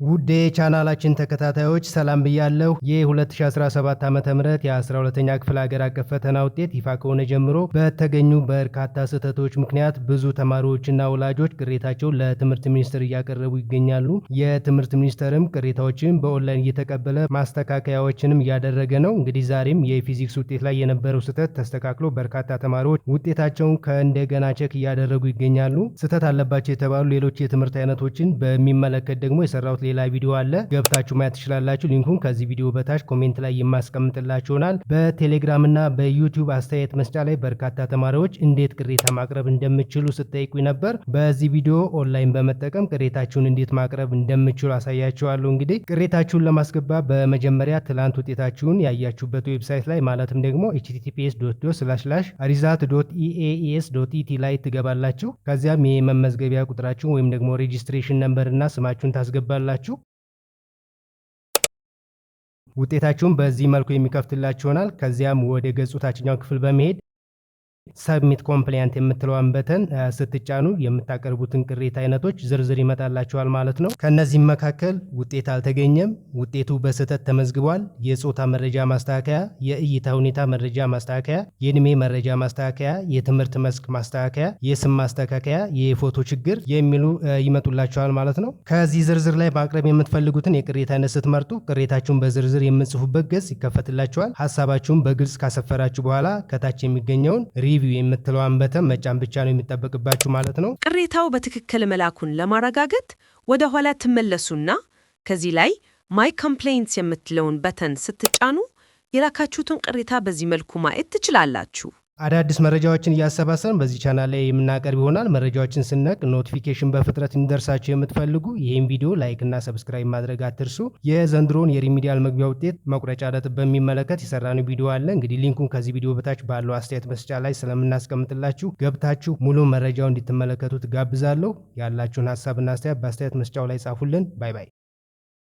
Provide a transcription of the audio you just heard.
ውድ የቻናላችን ተከታታዮች ሰላም ብያለሁ። የ2017 ዓ.ም የ12ኛ ክፍል ሀገር አቀፍ ፈተና ውጤት ይፋ ከሆነ ጀምሮ በተገኙ በርካታ ስህተቶች ምክንያት ብዙ ተማሪዎችና ወላጆች ቅሬታቸውን ለትምህርት ሚኒስቴር እያቀረቡ ይገኛሉ። የትምህርት ሚኒስቴርም ቅሬታዎችን በኦንላይን እየተቀበለ ማስተካከያዎችንም እያደረገ ነው። እንግዲህ ዛሬም የፊዚክስ ውጤት ላይ የነበረው ስህተት ተስተካክሎ በርካታ ተማሪዎች ውጤታቸውን ከእንደገና ቼክ እያደረጉ ይገኛሉ። ስህተት አለባቸው የተባሉ ሌሎች የትምህርት አይነቶችን በሚመለከት ደግሞ የሰራሁት ሌላ ቪዲዮ አለ፣ ገብታችሁ ማየት ትችላላችሁ። ሊንኩን ከዚህ ቪዲዮ በታች ኮሜንት ላይ የማስቀምጥላችሁ ይሆናል። በቴሌግራም እና በዩቲዩብ አስተያየት መስጫ ላይ በርካታ ተማሪዎች እንዴት ቅሬታ ማቅረብ እንደምችሉ ስትጠይቁኝ ነበር። በዚህ ቪዲዮ ኦንላይን በመጠቀም ቅሬታችሁን እንዴት ማቅረብ እንደምችሉ አሳያችኋለሁ። እንግዲህ ቅሬታችሁን ለማስገባት በመጀመሪያ ትላንት ውጤታችሁን ያያችሁበት ዌብሳይት ላይ ማለትም ደግሞ https://result.eaes.et ላይ ትገባላችሁ። ከዚያም የመመዝገቢያ ቁጥራችሁን ወይም ደግሞ ሬጂስትሬሽን ነምበር እና ስማችሁን ታስገባላችሁ። ውጤታችሁን በዚህ መልኩ የሚከፍትላችሁ ይሆናል። ከዚያም ወደ ገጹ ታችኛው ክፍል በመሄድ ሰብሚት ኮምፕላያንት የምትለዋን በተን ስትጫኑ የምታቀርቡትን ቅሬታ አይነቶች ዝርዝር ይመጣላችኋል ማለት ነው። ከነዚህም መካከል ውጤት አልተገኘም፣ ውጤቱ በስህተት ተመዝግቧል፣ የጾታ መረጃ ማስተካከያ፣ የእይታ ሁኔታ መረጃ ማስተካከያ፣ የእድሜ መረጃ ማስተካከያ፣ የትምህርት መስክ ማስተካከያ፣ የስም ማስተካከያ፣ የፎቶ ችግር የሚሉ ይመጡላችኋል ማለት ነው። ከዚህ ዝርዝር ላይ ማቅረብ የምትፈልጉትን የቅሬታ አይነት ስትመርጡ ቅሬታችሁን በዝርዝር የምጽፉበት ገጽ ይከፈትላችኋል። ሀሳባችሁን በግልጽ ካሰፈራችሁ በኋላ ከታች የሚገኘውን ሪቪው የምትለዋን በተን መጫን ብቻ ነው የሚጠበቅባችሁ ማለት ነው። ቅሬታው በትክክል መላኩን ለማረጋገጥ ወደ ኋላ ትመለሱና ከዚህ ላይ ማይ ኮምፕሌንትስ የምትለውን በተን ስትጫኑ የላካችሁትን ቅሬታ በዚህ መልኩ ማየት ትችላላችሁ። አዳዲስ መረጃዎችን እያሰባሰብን በዚህ ቻናል ላይ የምናቀርብ ይሆናል። መረጃዎችን ስንለቅ ኖቲፊኬሽን በፍጥነት እንዲደርሳችሁ የምትፈልጉ ይህን ቪዲዮ ላይክ እና ሰብስክራይብ ማድረግ አትርሱ። የዘንድሮን የሪሚዲያል መግቢያ ውጤት መቁረጫ ነጥብ በሚመለከት የሰራነው ቪዲዮ አለ። እንግዲህ ሊንኩን ከዚህ ቪዲዮ በታች ባለው አስተያየት መስጫ ላይ ስለምናስቀምጥላችሁ ገብታችሁ ሙሉ መረጃውን እንድትመለከቱት ጋብዛለሁ። ያላችሁን ሀሳብና አስተያየት በአስተያየት መስጫው ላይ ጻፉልን። ባይ ባይ።